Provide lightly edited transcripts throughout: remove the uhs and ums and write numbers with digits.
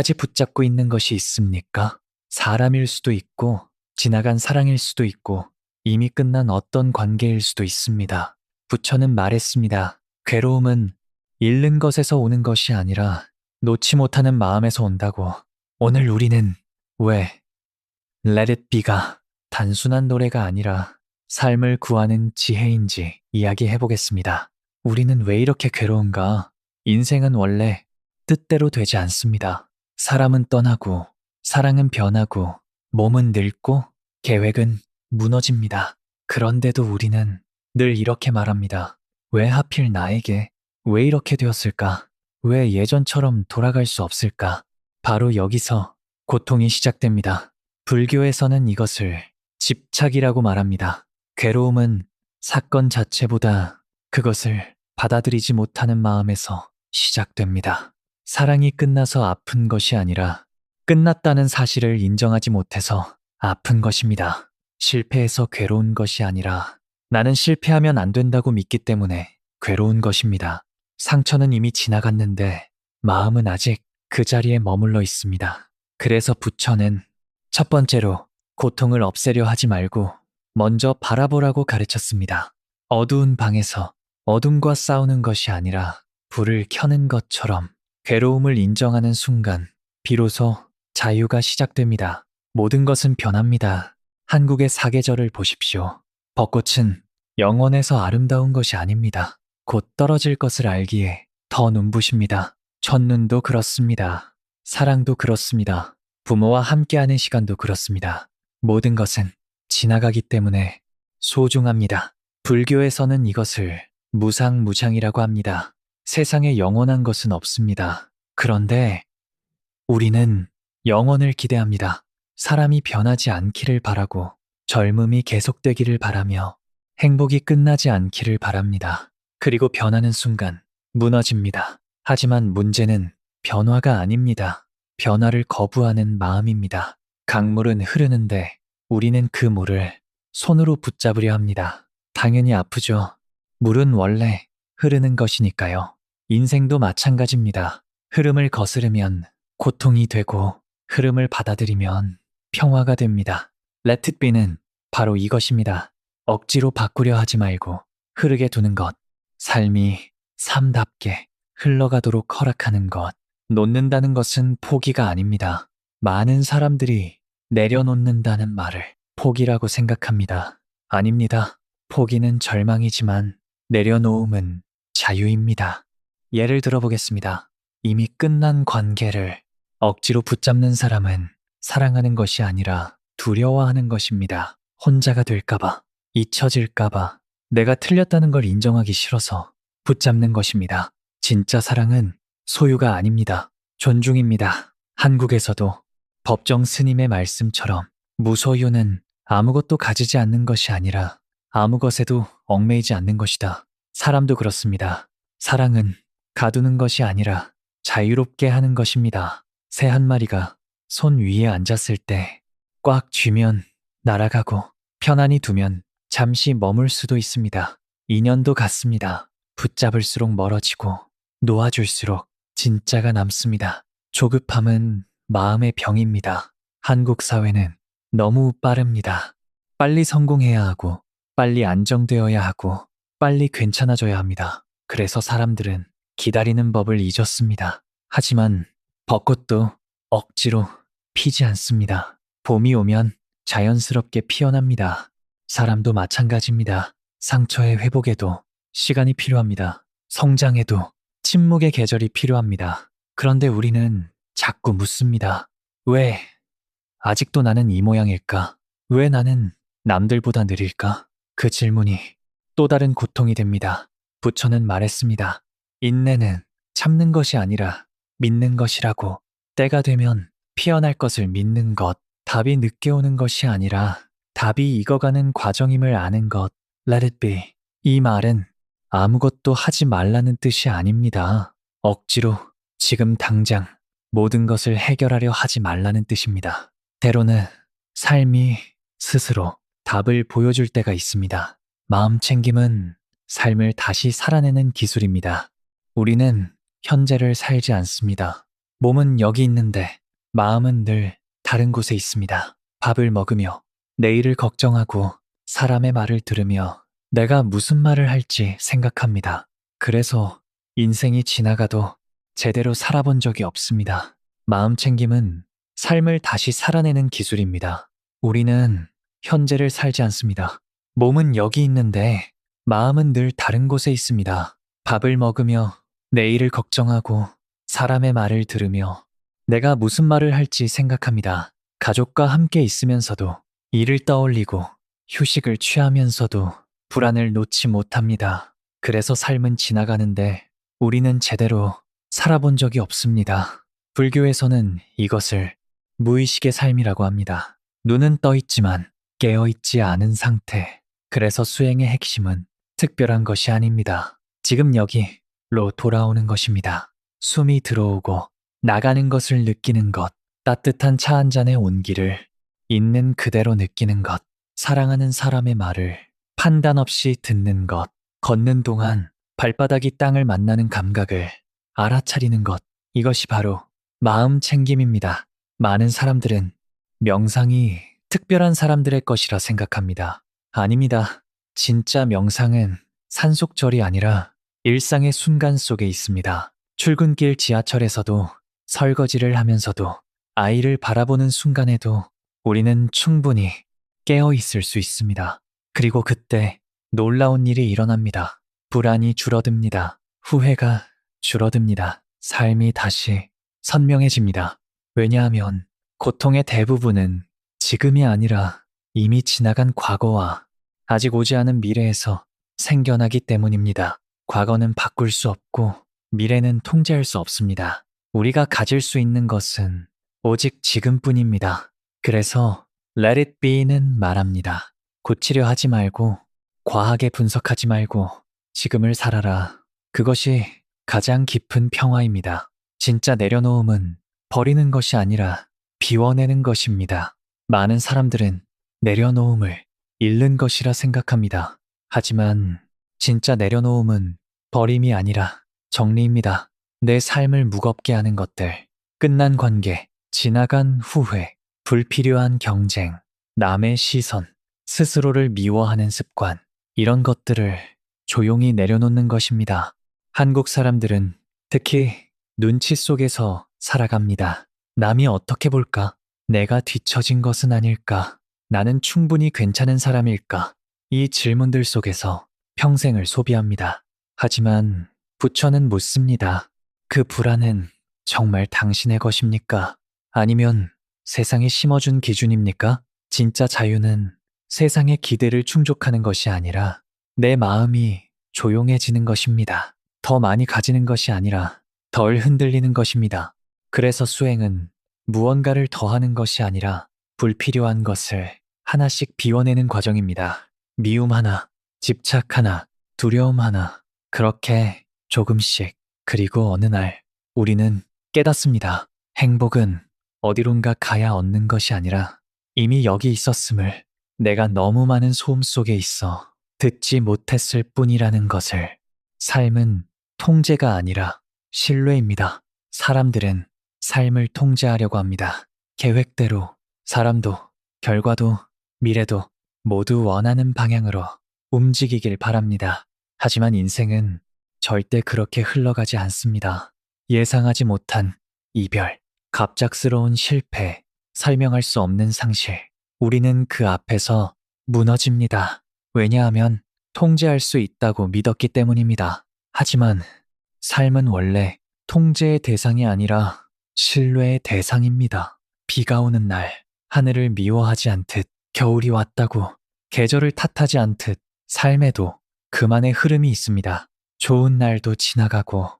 아직 붙잡고 있는 것이 있습니까? 사람일 수도 있고, 지나간 사랑일 수도 있고, 이미 끝난 어떤 관계일 수도 있습니다. 부처는 말했습니다. 괴로움은 잃는 것에서 오는 것이 아니라 놓지 못하는 마음에서 온다고. 오늘 우리는 왜 Let It Be가 단순한 노래가 아니라 삶을 구하는 지혜인지 이야기해 보겠습니다. 우리는 왜 이렇게 괴로운가? 인생은 원래 뜻대로 되지 않습니다. 사람은 떠나고, 사랑은 변하고, 몸은 늙고, 계획은 무너집니다. 그런데도 우리는 늘 이렇게 말합니다. 왜 하필 나에게? 왜 이렇게 되었을까? 왜 예전처럼 돌아갈 수 없을까? 바로 여기서 고통이 시작됩니다. 불교에서는 이것을 집착이라고 말합니다. 괴로움은 사건 자체보다 그것을 받아들이지 못하는 마음에서 시작됩니다. 사랑이 끝나서 아픈 것이 아니라 끝났다는 사실을 인정하지 못해서 아픈 것입니다. 실패해서 괴로운 것이 아니라 나는 실패하면 안 된다고 믿기 때문에 괴로운 것입니다. 상처는 이미 지나갔는데 마음은 아직 그 자리에 머물러 있습니다. 그래서 부처는 첫 번째로 고통을 없애려 하지 말고 먼저 바라보라고 가르쳤습니다. 어두운 방에서 어둠과 싸우는 것이 아니라 불을 켜는 것처럼 괴로움을 인정하는 순간 비로소 자유가 시작됩니다. 모든 것은 변합니다. 한국의 사계절을 보십시오. 벚꽃은 영원에서 아름다운 것이 아닙니다. 곧 떨어질 것을 알기에 더 눈부십니다. 첫눈도 그렇습니다. 사랑도 그렇습니다. 부모와 함께하는 시간도 그렇습니다. 모든 것은 지나가기 때문에 소중합니다. 불교에서는 이것을 무상무장이라고 합니다. 세상에 영원한 것은 없습니다. 그런데 우리는 영원을 기대합니다. 사람이 변하지 않기를 바라고 젊음이 계속되기를 바라며 행복이 끝나지 않기를 바랍니다. 그리고 변하는 순간 무너집니다. 하지만 문제는 변화가 아닙니다. 변화를 거부하는 마음입니다. 강물은 흐르는데 우리는 그 물을 손으로 붙잡으려 합니다. 당연히 아프죠. 물은 원래 흐르는 것이니까요. 인생도 마찬가지입니다. 흐름을 거스르면 고통이 되고 흐름을 받아들이면 평화가 됩니다. Let it be는 바로 이것입니다. 억지로 바꾸려 하지 말고 흐르게 두는 것. 삶이 삶답게 흘러가도록 허락하는 것. 놓는다는 것은 포기가 아닙니다. 많은 사람들이 내려놓는다는 말을 포기라고 생각합니다. 아닙니다. 포기는 절망이지만 내려놓음은 자유입니다. 예를 들어보겠습니다. 이미 끝난 관계를 억지로 붙잡는 사람은 사랑하는 것이 아니라 두려워하는 것입니다. 혼자가 될까봐, 잊혀질까봐, 내가 틀렸다는 걸 인정하기 싫어서 붙잡는 것입니다. 진짜 사랑은 소유가 아닙니다. 존중입니다. 한국에서도 법정 스님의 말씀처럼 무소유는 아무것도 가지지 않는 것이 아니라 아무 것에도 얽매이지 않는 것이다. 사람도 그렇습니다. 사랑은 가두는 것이 아니라 자유롭게 하는 것입니다. 새 한 마리가 손 위에 앉았을 때 꽉 쥐면 날아가고 편안히 두면 잠시 머물 수도 있습니다. 인연도 같습니다. 붙잡을수록 멀어지고 놓아줄수록 진짜가 남습니다. 조급함은 마음의 병입니다. 한국 사회는 너무 빠릅니다. 빨리 성공해야 하고, 빨리 안정되어야 하고, 빨리 괜찮아져야 합니다. 그래서 사람들은 기다리는 법을 잊었습니다. 하지만 벚꽃도 억지로 피지 않습니다. 봄이 오면 자연스럽게 피어납니다. 사람도 마찬가지입니다. 상처의 회복에도 시간이 필요합니다. 성장에도 침묵의 계절이 필요합니다. 그런데 우리는 자꾸 묻습니다. 왜 아직도 나는 이 모양일까? 왜 나는 남들보다 느릴까? 그 질문이 또 다른 고통이 됩니다. 부처는 말했습니다. 인내는 참는 것이 아니라 믿는 것이라고. 때가 되면 피어날 것을 믿는 것. 답이 늦게 오는 것이 아니라 답이 익어가는 과정임을 아는 것. Let it be. 이 말은 아무것도 하지 말라는 뜻이 아닙니다. 억지로 지금 당장 모든 것을 해결하려 하지 말라는 뜻입니다. 때로는 삶이 스스로 답을 보여줄 때가 있습니다. 마음 챙김은 삶을 다시 살아내는 기술입니다. 우리는 현재를 살지 않습니다. 몸은 여기 있는데 마음은 늘 다른 곳에 있습니다. 밥을 먹으며 내일을 걱정하고 사람의 말을 들으며 내가 무슨 말을 할지 생각합니다. 그래서 인생이 지나가도 제대로 살아본 적이 없습니다. 마음 챙김은 삶을 다시 살아내는 기술입니다. 우리는 현재를 살지 않습니다. 몸은 여기 있는데 마음은 늘 다른 곳에 있습니다. 밥을 먹으며 내일을 걱정하고 사람의 말을 들으며 내가 무슨 말을 할지 생각합니다. 가족과 함께 있으면서도 일을 떠올리고 휴식을 취하면서도 불안을 놓지 못합니다. 그래서 삶은 지나가는데 우리는 제대로 살아본 적이 없습니다. 불교에서는 이것을 무의식의 삶이라고 합니다. 눈은 떠 있지만 깨어 있지 않은 상태. 그래서 수행의 핵심은 특별한 것이 아닙니다. 지금 여기로 돌아오는 것입니다. 숨이 들어오고 나가는 것을 느끼는 것, 따뜻한 차 한 잔의 온기를 있는 그대로 느끼는 것, 사랑하는 사람의 말을 판단 없이 듣는 것, 걷는 동안 발바닥이 땅을 만나는 감각을 알아차리는 것, 이것이 바로 마음 챙김입니다. 많은 사람들은 명상이 특별한 사람들의 것이라 생각합니다. 아닙니다. 진짜 명상은 산속절이 아니라 일상의 순간 속에 있습니다. 출근길 지하철에서도 설거지를 하면서도 아이를 바라보는 순간에도 우리는 충분히 깨어 있을 수 있습니다. 그리고 그때 놀라운 일이 일어납니다. 불안이 줄어듭니다. 후회가 줄어듭니다. 삶이 다시 선명해집니다. 왜냐하면 고통의 대부분은 지금이 아니라 이미 지나간 과거와 아직 오지 않은 미래에서 생겨나기 때문입니다. 과거는 바꿀 수 없고 미래는 통제할 수 없습니다. 우리가 가질 수 있는 것은 오직 지금뿐입니다. 그래서 Let it be는 말합니다. 고치려 하지 말고 과하게 분석하지 말고 지금을 살아라. 그것이 가장 깊은 평화입니다. 진짜 내려놓음은 버리는 것이 아니라 비워내는 것입니다. 많은 사람들은 내려놓음을 잃는 것이라 생각합니다. 하지만 진짜 내려놓음은 버림이 아니라 정리입니다. 내 삶을 무겁게 하는 것들, 끝난 관계, 지나간 후회, 불필요한 경쟁, 남의 시선, 스스로를 미워하는 습관, 이런 것들을 조용히 내려놓는 것입니다. 한국 사람들은 특히 눈치 속에서 살아갑니다. 남이 어떻게 볼까? 내가 뒤처진 것은 아닐까? 나는 충분히 괜찮은 사람일까? 이 질문들 속에서 평생을 소비합니다. 하지만 부처는 묻습니다. 그 불안은 정말 당신의 것입니까? 아니면 세상이 심어준 기준입니까? 진짜 자유는 세상의 기대를 충족하는 것이 아니라 내 마음이 조용해지는 것입니다. 더 많이 가지는 것이 아니라 덜 흔들리는 것입니다. 그래서 수행은 무언가를 더하는 것이 아니라 불필요한 것을 하나씩 비워내는 과정입니다. 미움 하나, 집착 하나, 두려움 하나, 그렇게 조금씩. 그리고 어느 날 우리는 깨닫습니다. 행복은 어디론가 가야 얻는 것이 아니라 이미 여기 있었음을, 내가 너무 많은 소음 속에 있어 듣지 못했을 뿐이라는 것을. 삶은 통제가 아니라 신뢰입니다. 사람들은 삶을 통제하려고 합니다. 계획대로 사람도, 결과도, 미래도 모두 원하는 방향으로 움직이길 바랍니다. 하지만 인생은 절대 그렇게 흘러가지 않습니다. 예상하지 못한 이별, 갑작스러운 실패, 설명할 수 없는 상실. 우리는 그 앞에서 무너집니다. 왜냐하면 통제할 수 있다고 믿었기 때문입니다. 하지만 삶은 원래 통제의 대상이 아니라 신뢰의 대상입니다. 비가 오는 날, 하늘을 미워하지 않듯, 겨울이 왔다고 계절을 탓하지 않듯, 삶에도 그만의 흐름이 있습니다. 좋은 날도 지나가고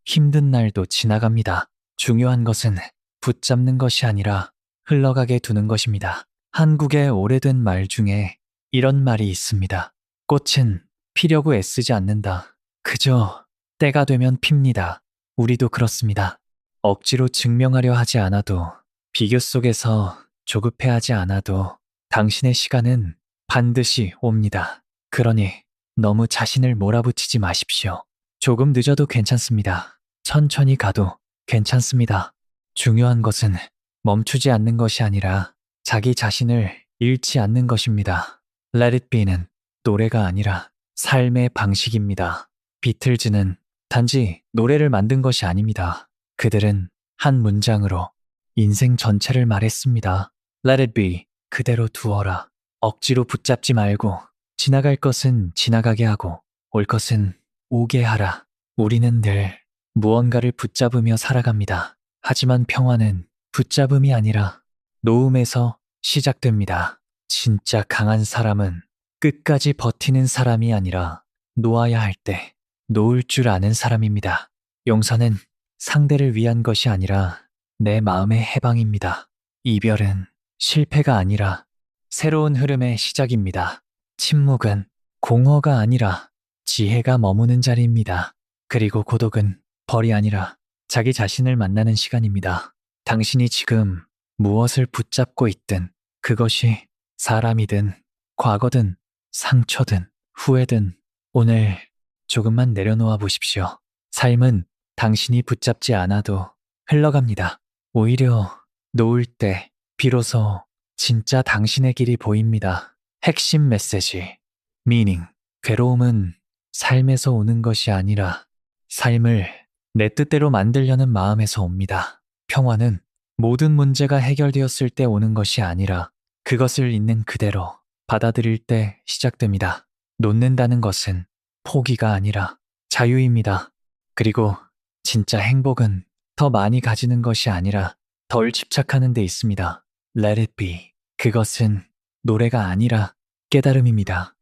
힘든 날도 지나갑니다. 중요한 것은 붙잡는 것이 아니라 흘러가게 두는 것입니다. 한국의 오래된 말 중에 이런 말이 있습니다. 꽃은 피려고 애쓰지 않는다. 그저 때가 되면 핍니다. 우리도 그렇습니다. 억지로 증명하려 하지 않아도, 비교 속에서 조급해하지 않아도 당신의 시간은 반드시 옵니다. 그러니 너무 자신을 몰아붙이지 마십시오. 조금 늦어도 괜찮습니다. 천천히 가도 괜찮습니다. 중요한 것은 멈추지 않는 것이 아니라 자기 자신을 잃지 않는 것입니다. Let It Be는 노래가 아니라 삶의 방식입니다. 비틀즈는 단지 노래를 만든 것이 아닙니다. 그들은 한 문장으로 인생 전체를 말했습니다. Let it be. 그대로 두어라. 억지로 붙잡지 말고 지나갈 것은 지나가게 하고 올 것은 오게 하라. 우리는 늘 무언가를 붙잡으며 살아갑니다. 하지만 평화는 붙잡음이 아니라 놓음에서 시작됩니다. 진짜 강한 사람은 끝까지 버티는 사람이 아니라 놓아야 할 때 놓을 줄 아는 사람입니다. 용서는 상대를 위한 것이 아니라 내 마음의 해방입니다. 이별은 실패가 아니라 새로운 흐름의 시작입니다. 침묵은 공허가 아니라 지혜가 머무는 자리입니다. 그리고 고독은 벌이 아니라 자기 자신을 만나는 시간입니다. 당신이 지금 무엇을 붙잡고 있든 그것이 사람이든 과거든 상처든 후회든 오늘 조금만 내려놓아 보십시오. 삶은 당신이 붙잡지 않아도 흘러갑니다. 오히려 놓을 때 비로소 진짜 당신의 길이 보입니다. 핵심 메시지, meaning. 괴로움은 삶에서 오는 것이 아니라 삶을 내 뜻대로 만들려는 마음에서 옵니다. 평화는 모든 문제가 해결되었을 때 오는 것이 아니라 그것을 있는 그대로 받아들일 때 시작됩니다. 놓는다는 것은 포기가 아니라 자유입니다. 그리고 진짜 행복은 더 많이 가지는 것이 아니라 덜 집착하는 데 있습니다. Let it be. 그것은 노래가 아니라 깨달음입니다.